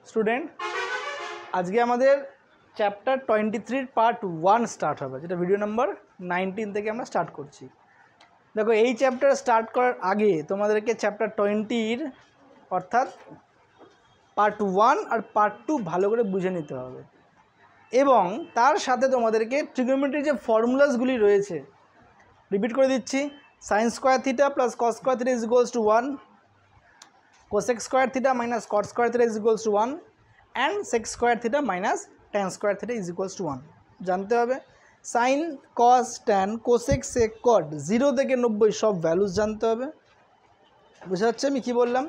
Student, আজকে আমাদের chapter 23 part 1 start হবে, যেটা ভিডিও নাম্বার 19 থেকে আমরা স্টার্ট করছি। দেখো, এই চ্যাপ্টার স্টার্ট করার আগে তোমাদেরকে চ্যাপ্টার 20 অর্থাৎ পার্ট 1 আর পার্ট 2 ভালো করে বুঝে নিতে হবে, এবং তার সাথে তোমাদেরকে ট্রিগোনোমেট্রির যে ফর্মুলাসগুলি রয়েছে, রিপিট করে দিচ্ছি। Sine square theta plus cos square theta is equals to 1, cosec square theta minus cot square theta is equals to 1, and sec square theta minus tan square theta is equals to 1 জানতে হবে। Sine, cos, tan, cosec, sec, cot 0 থেকে 90 সব values জানতে হবে। বুঝতে পারছি আমি কী বললাম?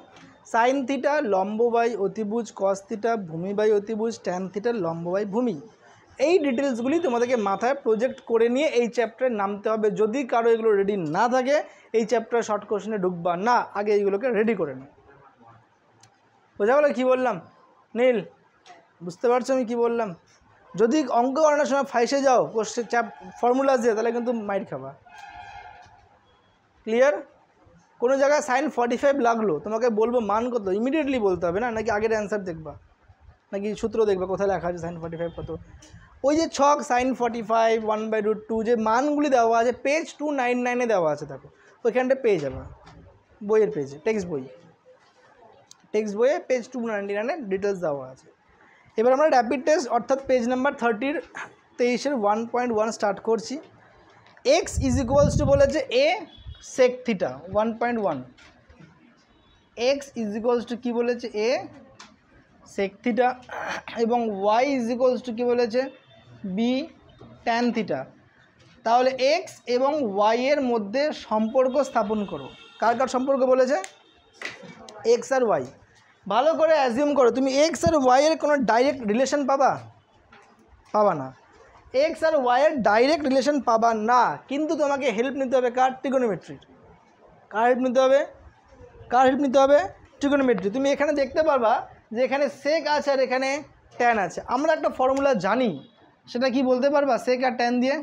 সাইন থিটা লম্ব বাই অতিভুজ, কস থিটা ভূমি বাই অতিভুজ, ট্যান থিটা লম্ব বাই ভূমি। এই ডিটেলসগুলি তোমাদেরকে মাথায় প্রজেক্ট করে নিয়ে এই চ্যাপ্টারে নামতে হবে। যদি কারো এগুলো রেডি না থাকে, এই চ্যাপ্টারে শর্ট কোশ্চেনে ঢুকবা না, আগে এইগুলোকে রেডি করে নাও। বোঝা গেলো কী বললাম? নীল, বুঝতে পারছো আমি কী বললাম? যদি অঙ্ক করানোর সময় ফাইসে যাও কোশ্চেন ফর্মুলা দিয়ে, তাহলে কিন্তু মাইর খাবা। ক্লিয়ার? কোনো জায়গায় সাইন 45 লাগলো, তোমাকে বলবো মান কত, ইমিডিয়েটলি বলতে হবে না, নাকি আগের অ্যান্সার দেখবা, নাকি সূত্র দেখবা কোথায় লেখা আছে সাইন 45 কত। ওই যে ছক সাইন 45 1/√2 যে মানগুলি দেওয়া আছে পেজ 299 দেওয়া আছে, দেখো ওইখানটা পেয়ে যাবে, বইয়ের পেজে, টেক্সট বইয়ে পেজ 299 ডিটেলস দেওয়া আছে। এবার আমরা র্যাপিড টেস্ট অর্থাৎ পেজ নাম্বার 23 1.1 স্টার্ট করছি। এক্স ইজ ইকুয়ালস টু বলেছে a sec theta 1.1, x is equals to কী বলেছে এ সেক থিটা, এবং ওয়াই ইজ ইকুয়ালস টু কী বলেছে বি ট্যান থিটা। তাহলে এক্স এবং ওয়াই এর মধ্যে সম্পর্ক স্থাপন করো। কার কার সম্পর্ক বলেছে? এক্স আর ওয়াই। ভালো করে অ্যাজিউম করো, তুমি এক্স আর ওয়াইয়ের কোনো ডাইরেক্ট রিলেশন পাবা না। এক্স আর ওয়াইয়ের ডাইরেক্ট রিলেশন পাবা না, কিন্তু তোমাকে হেল্প নিতে হবে কার? ট্রিগোনোমেট্রির। কার হেল্প নিতে হবে? ট্রিগোনোমেট্রি। তুমি এখানে দেখতে পারবা যে এখানে সেক আছে আর এখানে ট্যান আছে। আমরা একটা ফর্মুলা জানি, সেটা কি বলতে পারবা? সেক আর ট্যান দিয়ে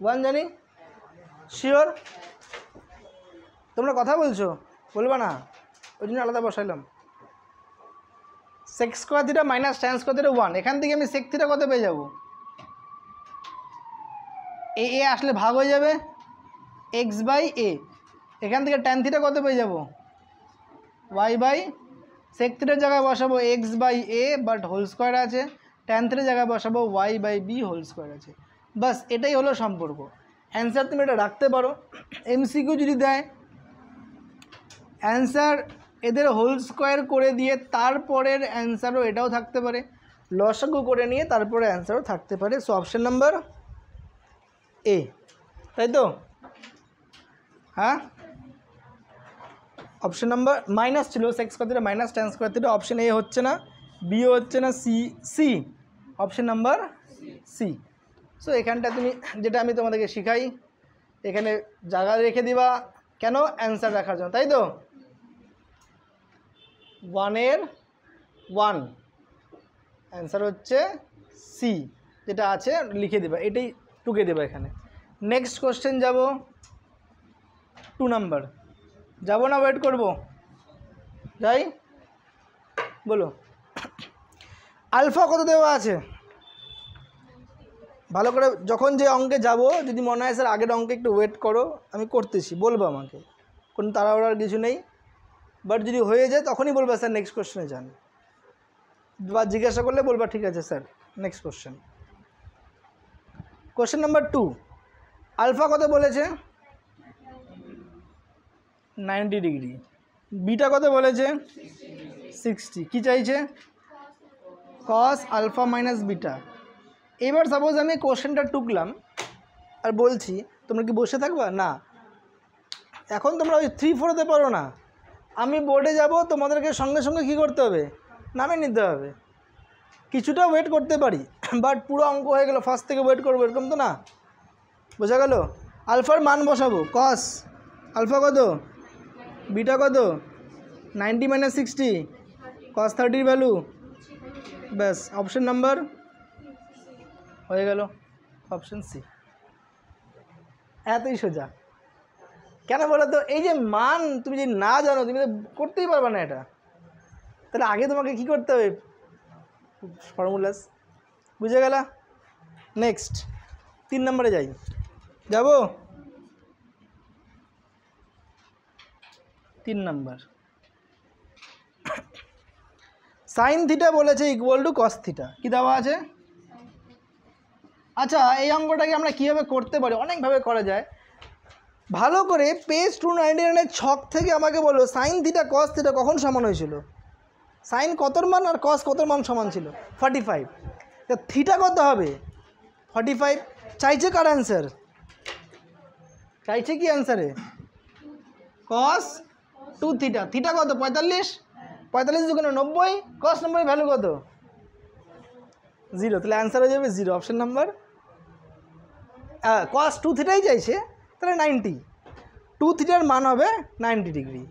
ওয়ান জানি, শিওর? তোমরা কথা বলছো, বলবা না, ওই জন্য আলাদা বসাইলাম। Sec square theta minus tan square theta 1, এখান থেকে আমি সেক থিটা কত পেয়ে যাবো? এ আসলে ভাগ হয়ে যাবে এক্স বাই এ। এখান থেকে ট্যান থিটা কত পেয়ে যাবো? ওয়াই বাই সেক থিটার জায়গায় বসাবো x by a but whole square আছে, ট্যান থিটার জায়গায় বসাবো y by b whole square আছে। বাস এটাই হলো সম্পর্ক। অ্যান্সার তুমি এটা রাখতে পারো। এমসিকিউ যদি দেয়, অ্যান্সার এদের হোল স্কোয়ার করে দিয়ে তারপরের অ্যান্সারও এটাও থাকতে পারে, লসাগু করে নিয়ে তারপরে অ্যান্সারও থাকতে পারে। সো অপশান নাম্বার এ, তাই তো? হ্যাঁ, অপশান নাম্বার মাইনাস ছিল sec square theta minus tan square theta, option A হচ্ছে না, বিও হচ্ছে না, C option number C. So এখানটা তুমি যেটা আমি তোমাদেরকে শিখাই, এখানে জায়গা রেখে দিবা কেন? অ্যান্সার রাখার জন্য, তাই তো? 1 অ্যান্সার হচ্ছে সি, যেটা আছে লিখে দেবা, এটাই টুকে দেবা এখানে। নেক্সট কোশ্চেন যাব 2 নাম্বার। যাবো না ওয়েট করব? যাই, বলো। আলফা কত দেওয়া আছে? ভালো করে যখন যে অঙ্কে যাব, যদি মনে হয় স্যার আগের অঙ্কে একটু ওয়েট করো, আমি করতেছি, বলবো, আমাকে কোনো তাড়াহুড়ার কিছু নেই। বাট যদি হয়ে যায় তখনই বলবা স্যার নেক্সট কোশ্চেনে যান, বা জিজ্ঞাসা করলে বলবা ঠিক আছে sir next question. Question number 2, alpha কত বলেছে? 90 ডিগ্রি। বিটা কত বলেছে? 60। কী চাইছে? Cos alpha minus beta. এবার সাপোজ আমি কোশ্চেনটা টুকলাম আর বলছি, তোমরা কি বসে থাকবা? না, এখন তোমরা ওই 3-4-তে পারো না, আমি বোর্ডে যাব, তোমাদেরকে সঙ্গে সঙ্গে কী করতে হবে? নামে নিতে হবে। কিছুটা ওয়েট করতে পারি, বাট পুরো অঙ্ক হয়ে গেল ফার্স্ট থেকে ওয়েট করবো এরকম তো না। বোঝা গেল? আলফার মান বসাবো, কস আলফা কত, বিটা কত, 90 মাইনাস 60, কস 30 ভ্যালু, ব্যাস অপশান নাম্বার হয়ে গেল অপশান সি। এতই সোজা। কেন বলো তো, এই যে মান তুমি যদি না জানো তুমি তো করতেই পারবে না এটা, তাহলে আগে তোমাকে কি করতে হবে, ফর্মুলাস। বুঝে গেলা? নেক্সট 3 নম্বরে যাই, যাব 3 নম্বর। সাইন থিটা বলেছে ইকুয়াল টু কস থিটা, কী দেওয়া আছে? আচ্ছা এই অঙ্কটাকে আমরা কীভাবে করতে পারি, অনেকভাবে করা যায়। ভালো করে পেজ 299-এর ছক থেকে আমাকে বলো সাইন থিটা কস থিটা কখন সমান হয়েছিল, সাইন কতর মান আর কস কতর মান সমান ছিল? 45। তা থিটা কত হবে? 45। চাইছে কার অ্যান্সার? চাইছে কি অ্যান্সারে? কস 2 থিটা। থিটা কত? 45। 45 দুগুণে 90। কস 90 ভ্যালু কত? 0। তাহলে অ্যান্সার হয়ে যাবে 0, অপশন নাম্বার। কস 2 থিটাই চাইছে, তাহলে 90। 2 থিটার মান হবে 90 ডিগ্রি,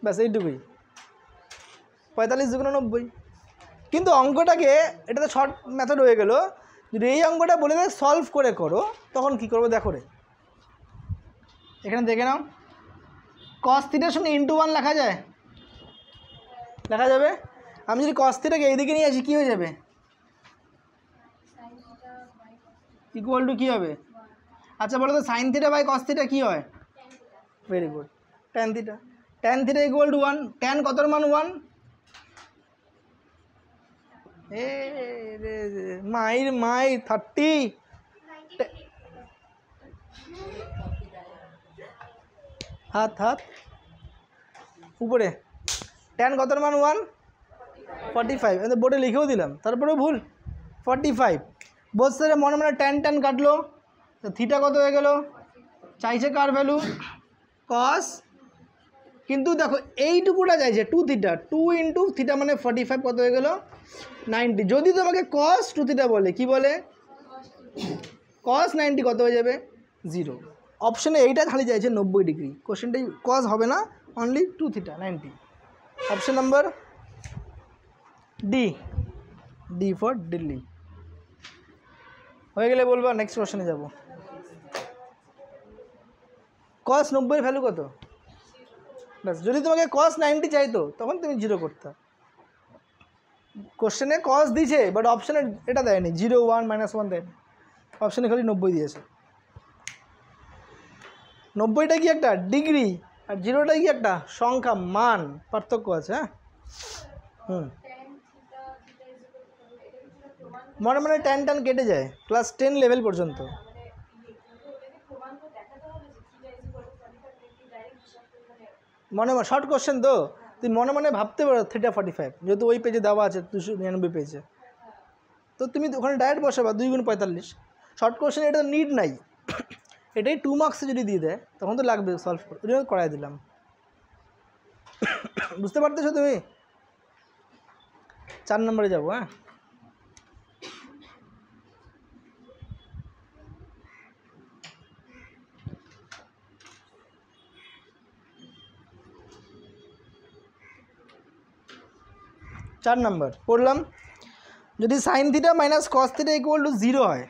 ব্যাস এইটুকুই। 45 দুগুণে 90। কিন্তু অঙ্কটাকে, এটা তো শর্ট মেথড হয়ে গেল, যদি এই অঙ্কটা বলে দেয় সলভ করে করো, তখন কি করবো দেখো রে, এখানে দেখে নাও। কস থিটার সঙ্গে ইন্টু 1 লেখা যায়? লেখা যাবে। আমি যদি কস থিটাকে এইদিকে নিয়ে আসি কী হয়ে যাবে? ইকুয়াল টু কী হবে? আচ্ছা বলো তো sine theta by cos theta কী হয়? Very good, tan theta. Tan theta equal to 1। Tan কতর মান? 1। এ মাই 30। হাত উপরে। ট্যান কতর মান? 1। 45। আমি তো বোর্ডে লিখেও দিলাম, তারপরে ভুল। 45 বসে মনে মনে ট্যান কাটলো, তো থিটা কত হয়ে গেল? চাইছে কার ভ্যালু? কস। কিন্তু দেখো এইটুকুটা চাইছে 2 থিটা। 2 ইন্টু থিটা মানে 45 কত হয়ে গেল? 90। যদি তোমাকে কস 2 থিটা বলে, কি বলে? কস 90 কত হয়ে যাবে? 0। অপশানে এইটা খালি চাইছে 90 ডিগ্রি। কোশ্চেনটাই কস হবে না, only 2 theta 90। Option number D for Delhi. হয়ে গেলে বলবা, নেক্সট কোশ্চেনে যাব। কস 90 ভ্যালু কত? ব্যাস, যদি তোমাকে কস 90 চাইতো তখন তুমি 0 করতে। কোশ্চেনে কস দিয়েছে, বাট অপশানে এটা দেয়নি, 0, 1, -1 দেয়নি, অপশানে খালি 90 দিয়েছে। 90টা কি একটা ডিগ্রি, আর 0টা কি একটা সংখ্যা, মান, পার্থক্য আছে। হ্যাঁ মনে মনে ট্যান কেটে যায় ক্লাস 10 লেভেল পর্যন্ত। মনে শর্ট কোশ্চেন তো, তুই মনে মনে ভাবতে পারো থিটা 45, যেহেতু ওই পেজে দেওয়া আছে 299 পেজে, তো তুমি ওখানে ডাইরেক্ট বসাবা 2 গুণ 45। শর্ট কোশ্চেন এটা নিড নাই, এটাই 2 মার্কসে যদি দিয়ে দেয় তখন তো লাগবে সলভ করে, ওই জন্য করাই দিলাম। বুঝতে পারতেছো তুমি? 4 নম্বরে যাবো। হ্যাঁ, চার নম্বর পড়লাম, যদি sine theta minus cos theta equal two 0 হয়,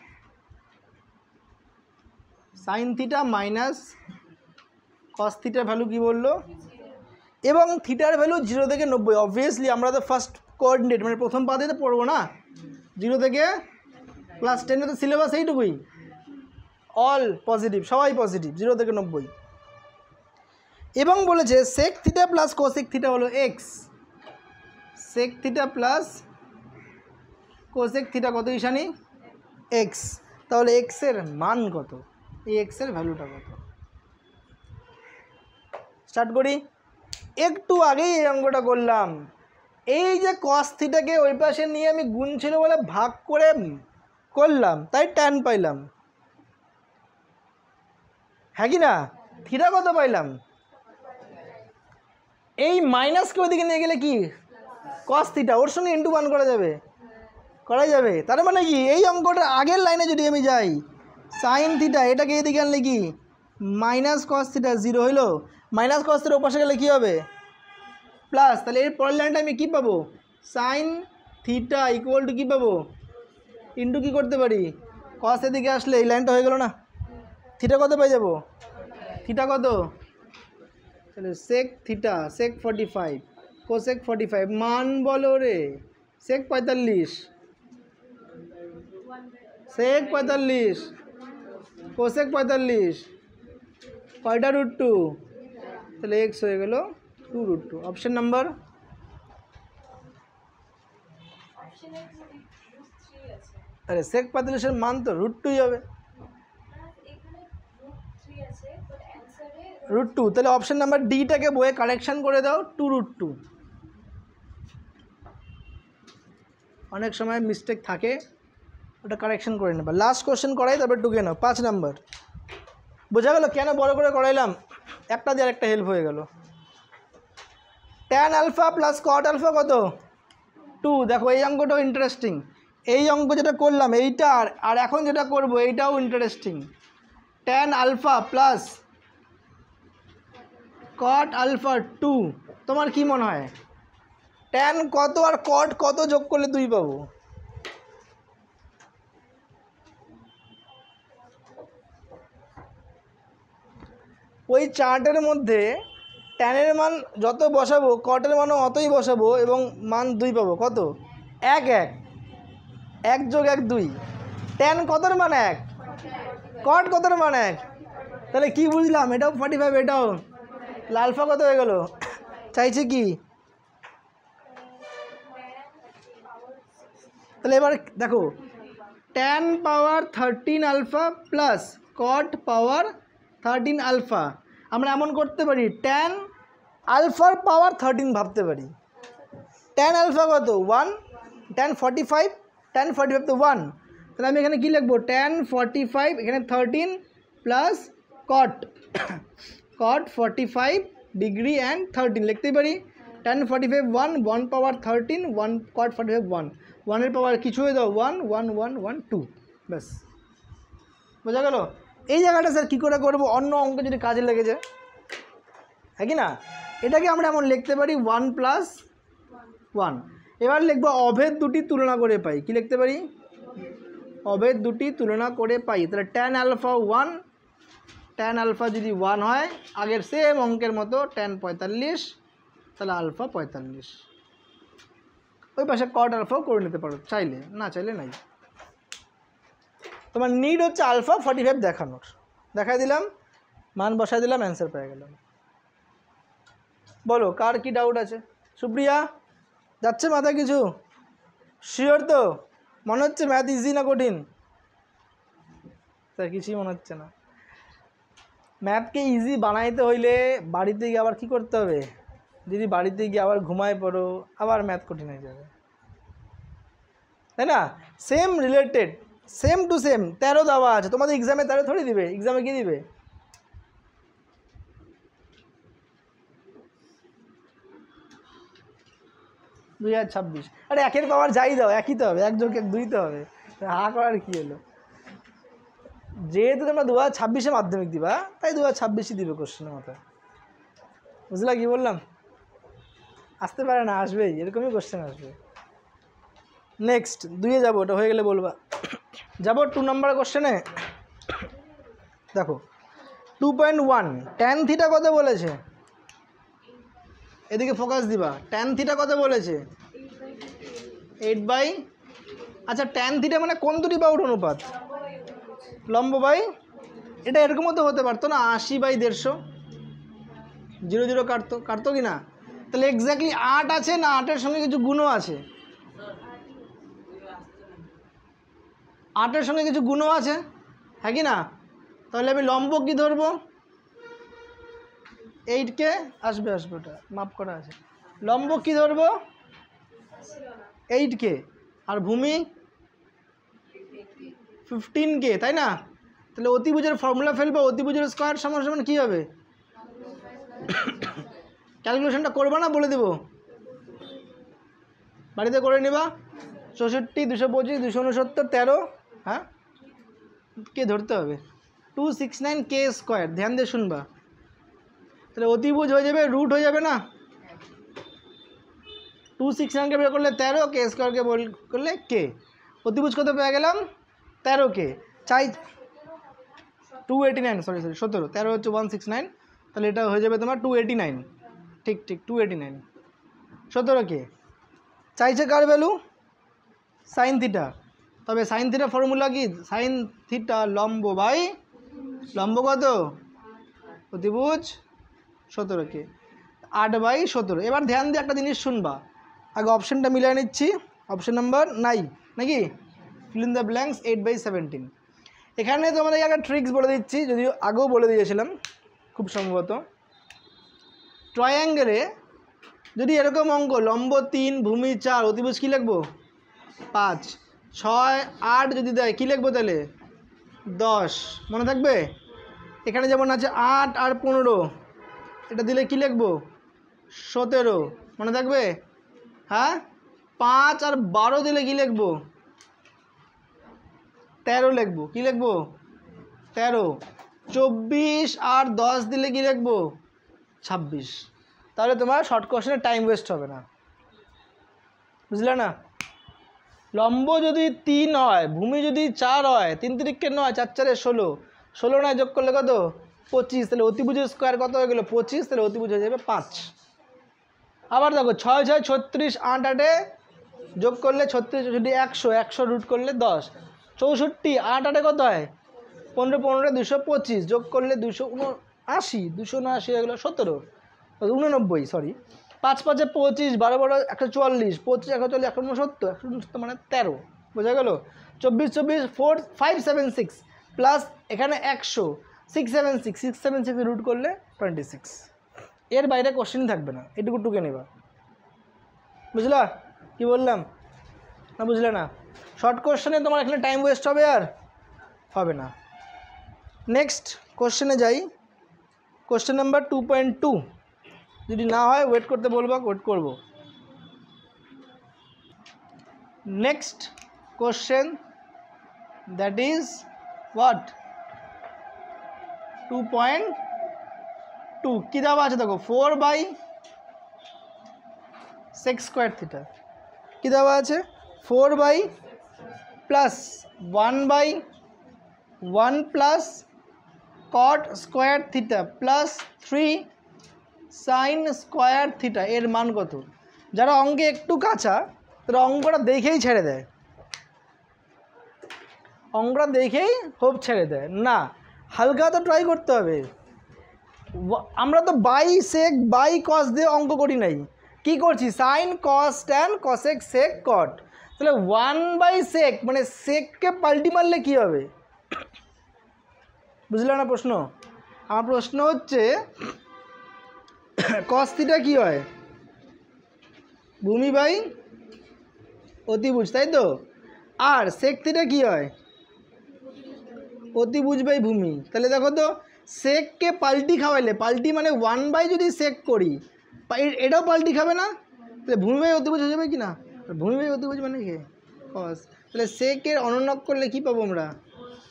সাইন থিটা মাইনাস কস থিটার ভ্যালু কী বললো, এবং থিটার ভ্যালু 0 থেকে 90। অবভিয়াসলি আমরা তো ফার্স্ট কোঅর্ডিনেট মানে প্রথম পাতে তো পড়বো না, 0 থেকে ক্লাস 10-এ তো সিলেবাস এইটুকুই, অল পজিটিভ, সবাই পজিটিভ, 0 থেকে 90। এবং বলেছে sec theta plus cosec theta হলো x, sec theta plus cosec theta কত ঈশানি? এক্স। তাহলে এক্সের মান কত, এই এক্সের ভ্যালুটা কত? স্টার্ট করি। একটু আগেই এই অঙ্কটা করলাম, এই যে কস থিটাকে ওই পাশে নিয়ে আমি গুণ ছিল বলে ভাগ করে করলাম, তাই ট্যান পাইলাম, হ্যাঁ কি না? থিটা কত পাইলাম? এই মাইনাসকে ওইদিকে নিয়ে গেলে কি কস থিটা, ওর সঙ্গে ইন্টু 1 করা যাবে, তার মানে কি এই অঙ্কটার আগের লাইনে যদি আমি যাই, সাইন থিটা এটাকে এদিকে আনলে কি মাইনাস কস থিটা 0 হইলো, মাইনাস কস থিটা ওপাশে গেলে কী হবে? প্লাস। তাহলে এর পরের লাইনটা আমি কী পাবো? সাইন থিটা ইকুয়াল টু কী পাবো? ইন্টু কী করতে পারি? কস এদিকে আসলে এই লাইনটা হয়ে গেল না, থিটা কত পেয়ে যাবো? থিটা কত? তাহলে sec থিটা sec 45 cosec 45 মান বলো রে sec 45 sec 45 cosec 45 কয়টা √2 তাহলে x হয়ে গেল 2√2 অপশন নাম্বার अरे sec 45 এর মান তো √2 হবে √2 তাহলে অপশন নাম্বার ডি টাকে বইয়ে কারেকশন করে দাও 2√2 অনেক সময় মিস্টেক থাকে ওটা কারেকশন করে নেবা লাস্ট কোশ্চেন করাই তারপর টুকে নাও 5 নাম্বার বোঝা গেল কেন বড় করে করাইলাম একটা দিয়ে আরেকটা হেল্প হয়ে গেল tan alpha plus cot alpha কত 2 দেখো এই অঙ্কটাও ইন্টারেস্টিং এই অঙ্ক যেটা করলাম এইটা আর এখন যেটা করব এইটাও interesting tan alpha plus cot alpha 2 তোমার কি মনে হয় tan কত আর cot কত যোগ করলে 2 পাবো ওই চার্টের মধ্যে tan এর মান যত বসাবো cot এর মানও অতই বসাবো এবং মান 2 পাবো কত 1 1 1 যোগ 1 2 tan কতর মান 1 cot কতর মান 1 তাহলে কি বুঝলাম এটাও 45 এটাও আলফা কত হয়ে গেল চাইছে কি তাহলে এবার দেখো tan পাওয়ার 13 আলফা প্লাস cot পাওয়ার 13 আলফা আমরা এমন করতে পারি tan আলফার পাওয়ার 13 ভাবতে পারি tan আলফা কত 1 tan 45 tan 45 তো 1 তাহলে আমি এখানে কি লিখব tan 45 এখানে 13 plus cot cot 45 degree and 13 লিখতে পারি tan 45 1 1 পাওয়ার 13 1 cot 45 1 1 এর পাওয়ার কিছু হয়ে দাও 1 1 1 1 2 ব্যাস বোঝা গেল এই জায়গাটা স্যার কী করে করবো অন্য অঙ্ক যদি কাজে লেগে যায় হ্যাঁ কি না এটাকে আমরা এমন লিখতে পারি 1 প্লাস 1 এবার লিখব অভেদ দুটি তুলনা করে পাই কি লিখতে পারি অভেদ দুটি তুলনা করে পাই তাহলে tan আলফা 1 tan আলফা যদি 1 হয় আগের সেম অঙ্কের মতো tan 45 তাহলে আলফা 45 ওই পাশে cot আলফাও করে নিতে পারো চাইলে না চাইলে নাই তোমার নিড হচ্ছে আলফা 45 দেখানোর দেখাই দিলাম মান বসাই দিলাম অ্যান্সার পেয়ে গেলাম বলো কার কি ডাউট আছে সুপ্রিয়া যাচ্ছে মাথায় কিছু শিওর তো মনে হচ্ছে ম্যাথ ইজি না কঠিন স্যার কিছুই মনে হচ্ছে না ম্যাথকে ইজি বানাইতে হইলে বাড়িতে গিয়ে আবার কি করতে হবে যদি বাড়িতে গিয়ে আবার ঘুমায় পড়ো আবার ম্যাথ কঠিন হয়ে যাবে তাই না same related same to same 13 দেওয়া আছে তোমাদের এক্সামে 13 থোড়ি দিবে এক্সামে কি দিবে $2026 আরে একের পাওয়ার যাই দাও একই তো হবে 1 যোগ 1 2 তো হবে হা করার কি হলো যেহেতু তোমরা 2026 মাধ্যমিক দিবা তাই 2026 দিবে কোশ্চেনের মাথায় বুঝলা কি বললাম আসতে পারে না আসবেই এরকমই কোশ্চেন আসবে নেক্সট 2 যাবো ওটা হয়ে গেলে বলবা যাবো 2 নম্বর কোশ্চেনে দেখো 2.1 tan থিটা কত বলেছে এদিকে ফোকাস দিবা tan থিটা কত বলেছে 8 আচ্ছা tan থিটা মানে কোন দুটি বাহুর অনুপাত লম্ব বাই এটা এরকমও তো হতে পারতো না 80/150 0 0 কাটতো কি না তাহলে এক্স্যাক্টলি 8 আছে না 8 এর সঙ্গে কিছু গুণও আছে 8 এর সঙ্গে কিছু গুণও আছে হ্যাঁ কি না তাহলে আমি লম্ব কি ধরবো 8 কে আসবে ওটা মাপ করা আছে লম্ব কি ধরবো 8 কে আর ভূমি 15 কে তাই না তাহলে অতিভুজের ফর্মুলা ফেলবো অতিভুজের স্কয়ার সমান সমান কি হবে ক্যালকুলেশনটা করবা না বলে দেব বাড়িতে করে নিবা 64 225 269 13 হ্যাঁ কে ধরতে হবে 269 কে স্কয়ার ধ্যান দিয়ে শুনবা তাহলে অতিভুজ হয়ে যাবে রুট হয়ে যাবে না 269 কে বের করলে 13 কে স্কয়ারকে বল করলে কে অতিভুজ কত পেয়ে গেলাম 13 কে চাই 289 সরি 17 13 হচ্ছে 169 তাহলে এটা হয়ে যাবে তোমার 289। ঠিক ঠিক 289। 17কে চাইছে কার ভ্যালু? Sine theta. তবে সাইন থিটা ফর্মুলা কি? সাইন থিটা লম্ব বাই লম্ব কত? অতিভুজ 17কে 8/17। এবার ধ্যান দিয়ে একটা জিনিস শুনবা, আগে অপশানটা মিলিয়ে নিচ্ছি। অপশান নাম্বার 9 নাকি? Fill in the blanks 8/17। এখানে তোমাদেরকে একটা ট্রিক্স বলে দিচ্ছি, যদিও আগেও বলে দিয়েছিলাম খুব সম্ভবত। ট্রায়াঙ্গেলে যদি এরকম অঙ্ক লম্ব 3 ভূমি 4 অতিভুজ কী লিখবো? 5 6 8 যদি দেয় কী লিখবো তাহলে? 10। মনে থাকবে? এখানে যেমন আছে 8 আর 15, এটা দিলে কী লিখবো? 17। মনে থাকবে? হ্যাঁ। 5 আর 12 দিলে কী লিখবো? 13 লিখবো। কী লিখবো? 13। 24 আর 10 দিলে কী লিখবো? 26। তাহলে তোমার শর্ট কোশ্চেনে টাইম ওয়েস্ট হবে না, বুঝলে না? লম্ব যদি 3 হয়, ভূমি যদি 4 হয়, 3 3 9, 4 4 16, 16 নয় যোগ করলে কত? 25। তাহলে অতিভুজের স্কোয়ার কত হয়ে গেলো? 25। তাহলে অতিভুজ হয়ে যাবে 5। আবার দেখো 6 6 36, 8 8 যোগ করলে 36 যদি 100, 100 রুট করলে 10, 64, 8 8 কত হয়? 15 15 225, যোগ করলে 279, 279 হয়ে গেলো 17, 89 সরি। 5 5 25, 12 12 144, 25 140 169, 169 মানে 13। বোঝা গেল? 24 24 4 576 প্লাস এখানে 100 676, 676 রুট করলে 26। এর বাইরে কোশ্চেন থাকবে না, এটুকু টুকে নেবা। বুঝলা কি বললাম? না বুঝলে না? শর্ট কোশ্চেনে তোমার এখানে টাইম ওয়েস্ট হবে আর হবে না। নেক্সট কোশ্চেনে যাই। Question number 2.2। যদি না হয় ওয়েট করতে বলবা, ওয়েট করব। Next question, that is what? 2.2 কী দেওয়া আছে দেখো? 4/sec square theta. কী দেওয়া আছে? 4 plus 1/1 plus cot square theta plus 3 sign square theta. এর মান কত? যারা অঙ্কে একটু কাঁচা তারা অঙ্কটা দেখেই ছেড়ে দেয়, অঙ্কটা দেখেই হোপ ছেড়ে দেয় না। হালকা তো ট্রাই করতে হবে। আমরা তো বাই সেক বাই কস দিয়ে অঙ্ক করি নাই, কি করছি? সাইন কস ট্যান কসেক সেক কট। তাহলে 1/sec মানে সেককে পাল্টি মারলে কী হবে? বুঝলে না প্রশ্ন? আমার প্রশ্ন হচ্ছে কস থিটা কী হয়? ভূমি বাই অতিভুজ, তাই তো? আর সেক থিটা কী হয়? অতিভুজ বাই ভূমি। তাহলে দেখো তো, সেককে পাল্টি খাওয়াইলে, পাল্টি মানে 1/, যদি সেক করি এটাও পাল্টি খাবে না? তাহলে ভূমি বাই অতিভুজ হয়ে যাবে কি না? ভূমি বাই অতিভুজ মানে কি? কস। তাহলে সেকের অনন্যক করলে কি পাবো আমরা?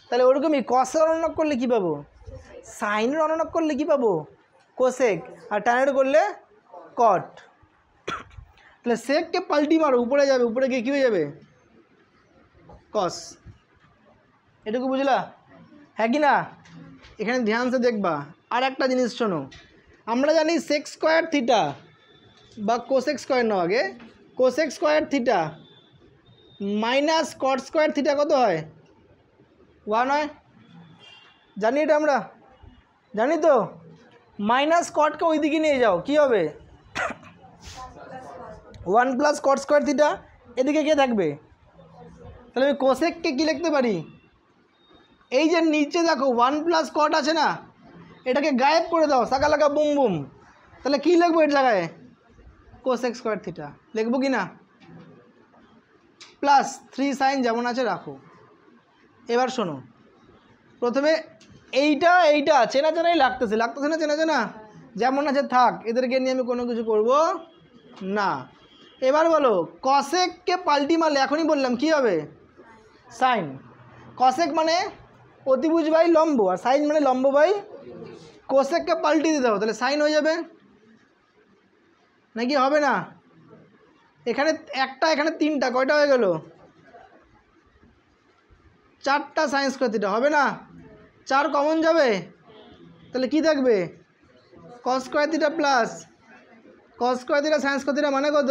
তাহলে ওরকমই কসের অনন্যক করলে কি পাবো? সাইনের অনন্যক করলে কি পাবো? কোসেক। আর ট্যানের করলে কট। তাহলে সেককে পাল্টি মারো, উপরে যাবে, উপরে গিয়ে কী হয়ে যাবে? কস। এটুকু বুঝলা? হ্যাঁ কি না? এখানে ধ্যানসে দেখবা। আর একটা জিনিস শোনো, আমরা জানি সেক স্কোয়ার থিটা বা কোসেক স্কোয়ার নাও আগে, cosec square theta minus cot square theta কত হয়? 1 হয়। জানি এটা আমরা, জানি তো। মাইনাস কটকে ওই দিকে নিয়ে যাও, কি হবে? 1 প্লাস কট স্কোয়ার থিটা। এদিকে কে থাকবে? তাহলে আমি কোসেককে কী লিখতে পারি? এই যে নিচে দেখো 1 প্লাস কট আছে না, এটাকে গায়েব করে দাও, সাকা লাগা বুম বুম। তাহলে কী লিখবো এর জায়গায়? কোসেক স্কোয়ার থিটা লিখবো কি না? প্লাস 3 সাইন যেমন আছে রাখো। এবার শোনো, প্রথমে এইটা এইটা চেনা চেনাই লাগতেছে, লাগতেছে না? চেনা চেনা যেমন আছে থাক, এদেরকে নিয়ে আমি কোনো কিছু করব না। এবার বলো, কসেককে পাল্টি মারলে, এখনই বললাম কি হবে? সাইন। কসেক মানে অতিভুজ বাই লম্ব, আর সাইন মানে লম্ব বাই। কোসেককে পাল্টি দিতে হবে, তাহলে সাইন হয়ে যাবে নাকি? হবে না? এখানে একটা, এখানে 3টা, কয়টা হয়ে গেল? 4টা সাইন স্কোয়ার থিটা। হবে না? 4 কমন যাবে, তাহলে কি থাকবে? কস square theta plus cos square theta sine square theta মানে কত?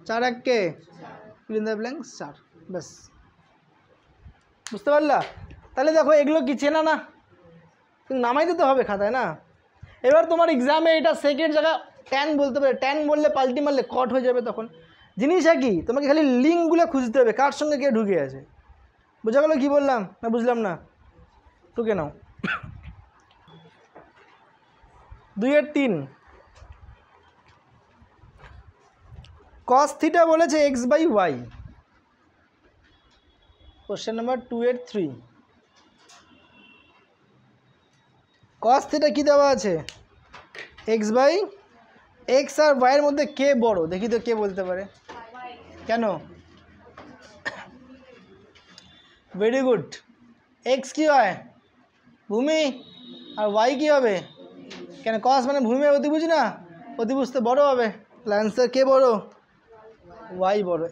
4 1 কে ফিল ইন দ্য ব্ল্যাঙ্কস 4, ব্যাস। বুঝতে পারলা? তাহলে দেখো এগুলো কি চেনা না, কিন্তু নামাই দিতে হবে খাতায় না। এবার তোমার এক্সামে এটা সেকেন্ড জায়গা ট্যান বলতে পারে, ট্যান বললে পাল্টি মারলে কট হয়ে যাবে। তখন জিনিসটা কি, তোমাকে খালি লিঙ্কগুলো খুঁজতে হবে কার সঙ্গে কে ঢুকে আছে। বোঝা গেলো কি বললাম না বুঝলাম না? টুকে নাও। 2/3 cos থিটা বলেছে x/y। Question number 2/3 cos theta কি দেওয়া আছে? x আর y এর মধ্যে কে বড় দেখি তো, কে বলতে পারে? কেন? Very good. x কি হয়? ভূমি। আর y কি হবে? কেন cos মানে ভূমি অতিভুজ না, অতিভুজ তো বড় হবে। অ্যান্সার কে বড়? y বড়।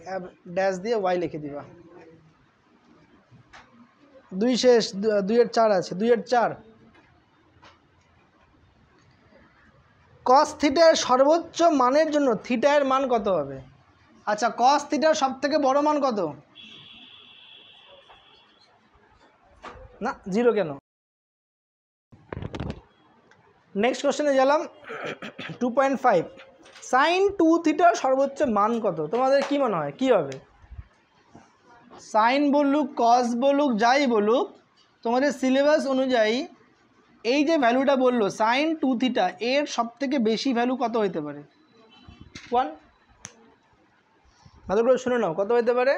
ড্যাশ দিয়ে y লিখে দিবা। 2 শেষ, 2/4 আছে, 2/4। cos থিটার সর্বোচ্চ মানের জন্য থিটা এর মান কত হবে? আচ্ছা cos থিটার সব থেকে বড় মান কত? না 0 কেন? নেক্সট কোশ্চেনে গেলাম 2.5 সাইন 2 থিটার সর্বোচ্চ মান কত? তোমাদের কি মনে হয় কি হবে? সাইন বলুক কস বলুক যাই বলুক, তোমাদের সিলেবাস অনুযায়ী এই যে ভ্যালুটা বললো সাইন 2 থিটা, এর সব থেকে বেশি ভ্যালু কত হতে পারে? 1। ভালো করে শুনে নাও, কত হতে পারে?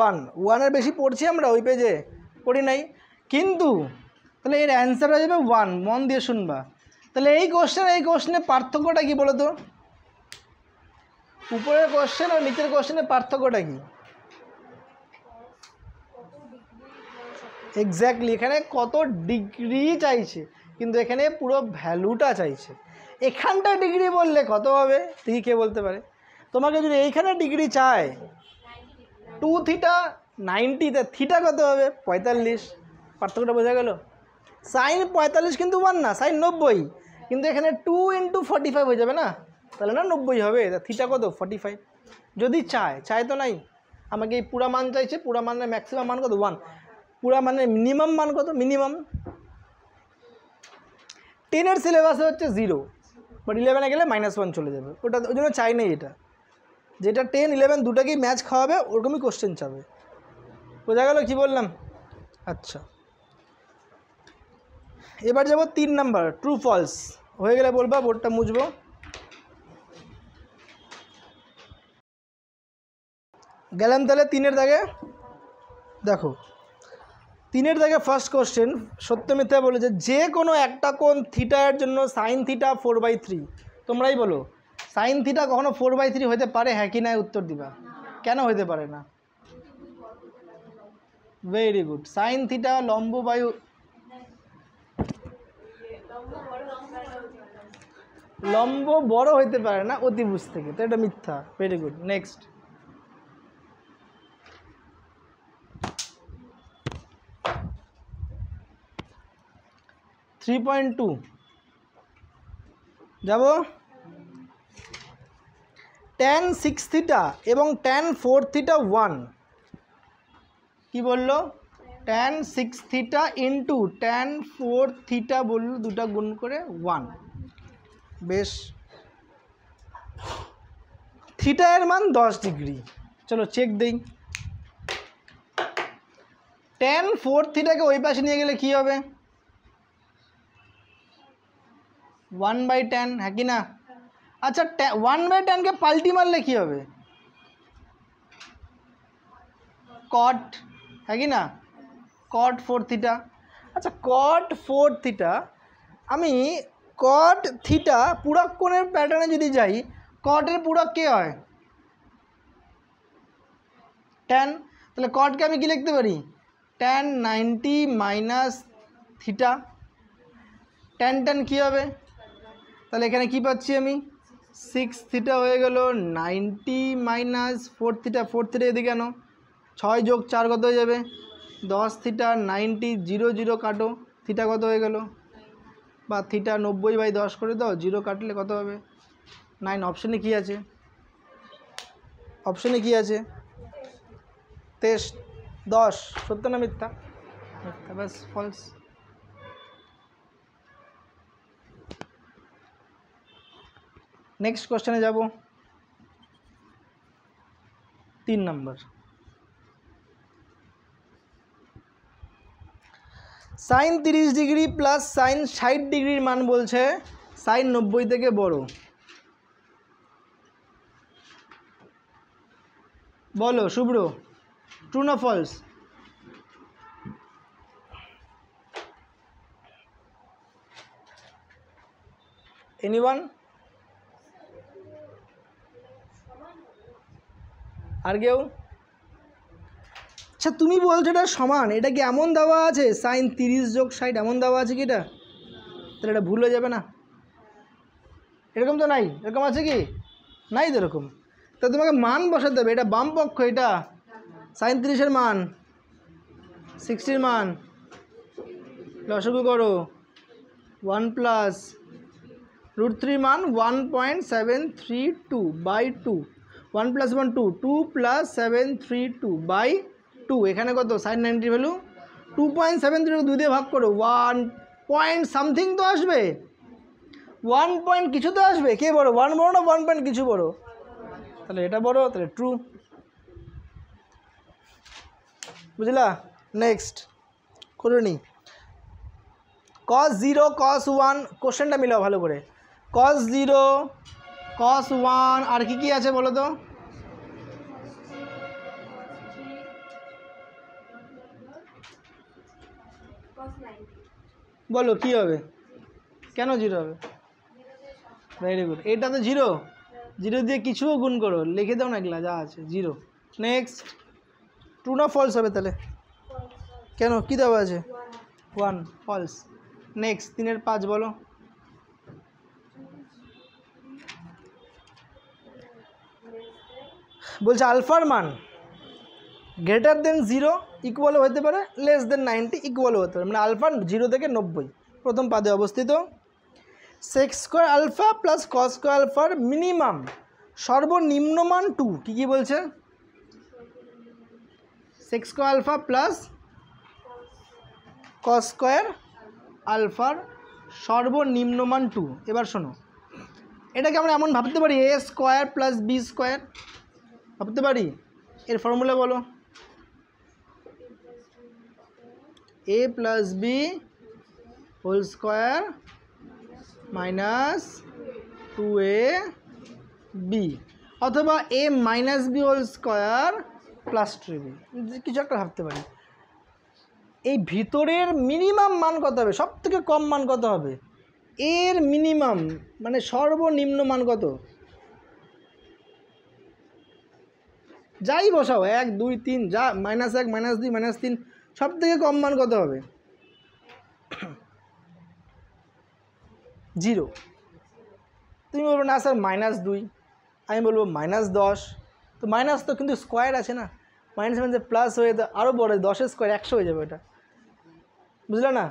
1। 1-এর বেশি পড়ছি আমরা ওই পেজে? পড়ি নাই। কিন্তু তাহলে এর অ্যান্সার হয়ে যাবে 1। মন দিয়ে শুনবা। তাহলে এই কোশ্চেনের পার্থক্যটা কি বলো তো? উপরের কোশ্চেন আর নিচের কোশ্চেনের পার্থক্যটা কি? এক্স্যাক্টলি, এখানে কত ডিগ্রি চাইছে, কিন্তু এখানে পুরো ভ্যালুটা চাইছে। এখানটা ডিগ্রি বললে কত হবে দেখি কে বলতে পারে? তোমাকে যদি এইখানে ডিগ্রি চায় 2 থিটা 90, তা থিটা কত হবে? 45। পার্থক্যটা বোঝা গেল? সাইন 45 কিন্তু 1 না, সাইন 90, কিন্তু এখানে 2 × 45 হয়ে যাবে না, তাহলে না 90 হবে। তা থিটা কত? 45। যদি চায় তো নাই, আমাকে এই পুরা মান চাইছে। পুরা মানের ম্যাক্সিমাম মান কত? 1। পুরা মানে মিনিমাম মান কত? মিনিমাম 10-এর সিলেবাসে হচ্ছে 0, বাট 11-এ গেলে -1 চলে যাবে। ওটা ওই জন্য চাই নেই এটা, যেটা 10 11 দুটাকেই ম্যাচ খাওয়াবে ওরকমই কোশ্চেন চাবে। বোঝা গেল কি বললাম? আচ্ছা এবার যাব 3 নাম্বার ট্রু ফলস। হয়ে গেলে বলবা, বোর্ডটা মুছবো। গেলাম তাহলে 3-এর দাগে। দেখো 3-এর দাগে ফার্স্ট কোশ্চেন, সত্য মিথ্যা বলেছে যে কোনো একটা কোণ থিটা এর জন্য সাইন থিটা 4/3। তোমরাই বলো সাইন থিটা কখনো 4/3 হতে পারে? হ্যাঁ কি না উত্তর দিবা। কেন হতে পারে না? Very good. সাইন থিটা লম্ব বায়ু লম্ব বড় হইতে পারে না অতিভুজ থেকে, তো এটা মিথ্যা। Very good. নেক্সট 3.2 যাব। tan 6 থিটা এবং tan 4 থিটা 1। কি বললো? tan 6 theta into tan 4 theta বললো, দুটা গুণ করে 1। বেশ। থিটা এর মান 10 ডিগ্রি। চলো চেক দেই। tan 4 থিটাকে ওই পাশে নিয়ে গেলে কি হবে? 1/tan, হ্যাঁ কি না? আচ্ছা 1/tan কে পাল্টি মারলে কি হবে? cot, হ্যাঁ কি না? cot 4 theta. আচ্ছা cot 4 থিটা, আমি cot থিটা পূরক কোণের প্যাটার্নে যদি যাই, cot এর পূরক কে হয়? tan। তাহলে cotকে আমি কি লিখতে পারি? tan 90 minus theta. tan কি হবে? তাহলে এখানে কি পাচ্ছি আমি? 6 থিটা হয়ে গেল 90 মাইনাস 4 থিটা। 4 থিটা এদিকে কেন? 6 যোগ 4 কত হয়ে যাবে? 10 থিটা। 90 0 0 কাটো, থিটা কত হয়ে গেল? বা থিটা 90/10 করে দাও, 0 কাটলে কত হবে 9। অপশানে কি আছে? অপশানে কি আছে? 23 10। সত্য না মিথ্যা? মিথ্যা, ব্যাস ফলস। নেক্সট কোশ্চেনে যাব। 3 নম্বর। সাইন 30 ডিগ্রি প্লাস সাইন 60 ডিগ্রির মান বলছে সাইন 90 থেকে বড়। বলো শুভ্র, ট্রু না ফলস? এনিওয়ান? আর কেউ? আচ্ছা তুমি বলছো এটা সমান, এটা কি এমন দেওয়া আছে সাইন 30 যোগ 60 এমন দেওয়া আছে কি এটা? তাহলে এটা ভুল হয়ে যাবে না? এরকম তো নাই, এরকম আছে কি? নাই তো এরকম। তা তোমাকে মান বসাতে হবে, এটা বাম পক্ষ, এটা সাইন 30-এর মান 60-র মান লসাগু করো 1 প্লাস √3 মান 1.732/2। 1 + 1 2, 2 + 732/2। এখানে কত সাইন 90 ভ্যালু 2.73, 2 দিয়ে ভাগ করো 1 পয়েন্ট সামথিং তো আসবে, 1 পয়েন্ট কিছু তো আসবে। কে বড়, 1 বড় না 1 পয়েন্ট কিছু বড়? তাহলে এটা বড়, তাহলে ট্রু। বুঝলা? নেক্সট করে নি। cos 0 cos 1, কোশ্চেনটা মিলাও ভালো করে। cos 0 cos 1 আর কি কি আছে বলো তো? বলো কি হবে, কেন 0 হবে? ভেরি গুড, এটা তো 0, 0 দিয়ে কিছুও গুণ করো, লিখে দাও না এগুলা যা আছে 0। নেক্সট, ট্রু না ফলস হবে তাহলে? কেন, কি দেওয়া আছে? 1, ফলস। নেক্সট 3-এর 5 বলো। বলছে আলফার মান গ্রেটার দেন 0 ইকুয়ালও হতে পারে, লেস দেন 90 ইকুয়ালও হতে পারে। মানে আলফা 0 থেকে 90 প্রথম পাদে অবস্থিত। Sec square alpha plus cos square আলফার মিনিমাম সর্বনিম্ন মান 2। কী বলছে? Sec square alpha plus cos square আলফার সর্বনিম্ন মান 2। এবার শোনো, এটাকে আমরা এমন ভাবতে পারি a square plus b square ভাবতে পারি। এর ফর্মুলা বলো। a plus b whole square minus 2ab, অথবা a minus b whole square plus 3b, কিছু একটা ভাবতে পারি। এই ভিতরের মিনিমাম মান কত হবে, সব থেকে কম মান কত হবে? এর মিনিমাম মানে সর্বনিম্ন মান কত? যাই বসাও 1 2 3 যা, -1 -2 -3, সব থেকে কম মান কত হবে? 0। তুমি বলবো না স্যার -2, আমি বলবো -10। তো মাইনাস তো কিন্তু স্কোয়ার আছে না, মাইনাস মানে প্লাস হয়ে আরও বড় 10-এর স্কোয়ার 100 হয়ে যাবে ওটা, বুঝলে না?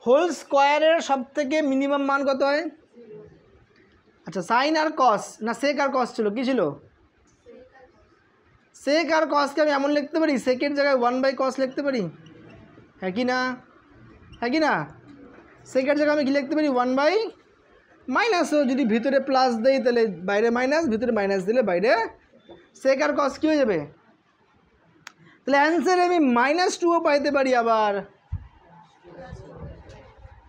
হোল স্কোয়ারের সব থেকে মিনিমাম মান কত হয়? আচ্ছা সাইন আর কস না সেক আর কস ছিল, কী ছিল? সেক আর কসকে আমি এমন লিখতে পারি, সেকের জায়গায় 1/cos লিখতে পারি, হ্যাঁ কি না? হ্যাঁ কি না? সেকের জায়গায় আমি কী লিখতে পারি? 1/, মাইনাসও যদি ভিতরে প্লাস দেই তাহলে বাইরে মাইনাস, ভিতরে মাইনাস দিলে বাইরে সেক আর কস কী হয়ে যাবে? তাহলে অ্যান্সারে আমি -2ও পাইতে পারি আবার।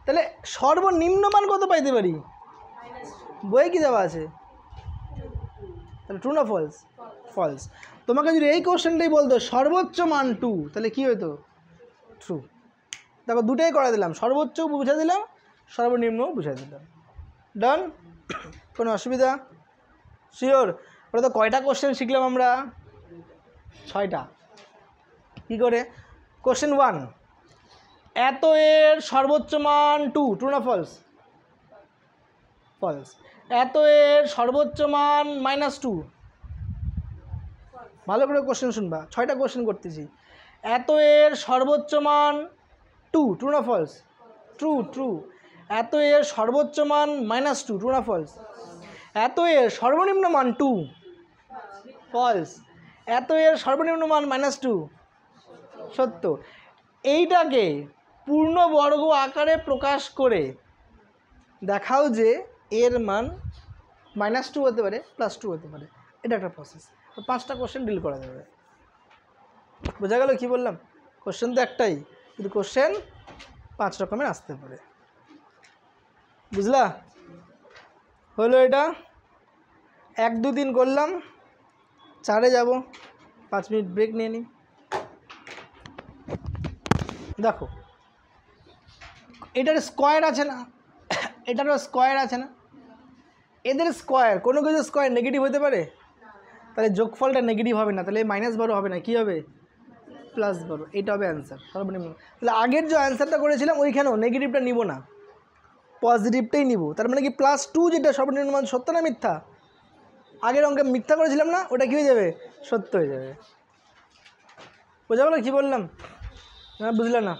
তাহলে সর্বনিম্ন মান কত পাইতে পারি? বইয়ে কি দেওয়া আছে? তাহলে ট্রু না ফলস? ফলস। তোমাকে যদি এই কোশ্চেনটাই বলতো সর্বোচ্চ মান 2, তাহলে কী হতো? ট্রু। দেখো দুটোই করে দিলাম, সর্বোচ্চও বুঝে দিলাম, সর্বনিম্নও বুঝে দিলাম। ডান? কোনো অসুবিধা? শিওর? ওটা তো কয়টা কোশ্চেন শিখলাম আমরা? 6টা। কী করে? কোশ্চেন 1, এত এর সর্বোচ্চ মান 2, ট্রু না ফলস? ফলস। এত এর সর্বোচ্চ মান -2, ভালো করে কোশ্চেন শুনবা, 6টা কোশ্চেন করতেছি। এত এর সর্বোচ্চ মান 2, ট্রু না ফলস? ট্রু। ট্রু। এত এর সর্বোচ্চ মান -2, ট্রু না ফলস? এত এর সর্বনিম্ন মান 2, ফলস। এত এর সর্বনিম্ন মান -2, সত্য। এইটাকে পূর্ণবর্গ আকারে প্রকাশ করে দেখাও যে এর মান -2 হতে পারে, +2 হতে পারে। এটা একটা প্রসেস। তো 5টা কোশ্চেন ডিল করা যাবে। বোঝা গেল কি বললাম? কোশ্চেন তো একটাই, কিন্তু কোশ্চেন 5 রকমের আসতে পারে। বুঝলা? হলো এটা। 1, 2, 3 করলাম, 4-এ যাব। 5 মিনিট ব্রেক নিয়ে নিই। দেখো এটার স্কোয়ার আছে না, এটারও স্কোয়ার আছে না, এদের স্কোয়ার, কোনো কিছু স্কোয়ার নেগেটিভ হতে পারে? তাহলে যোগফলটা নেগেটিভ হবে না, তাহলে -12 হবে না, কি হবে? +12। এইটা হবে অ্যান্সার সর্বনিম্ন। তাহলে আগের যে অ্যান্সারটা করেছিলাম ওইখানেও নেগেটিভটা নিব না, পজিটিভটাই নিব। তার মানে কি +2 যেটা সর্বনিম্ন মান, সত্য না মিথ্যা? আগের অঙ্কে মিথ্যা করেছিলাম না, ওটা কী হয়ে যাবে? সত্য হয়ে যাবে। বোঝা গেল কী বললাম? বুঝলে না?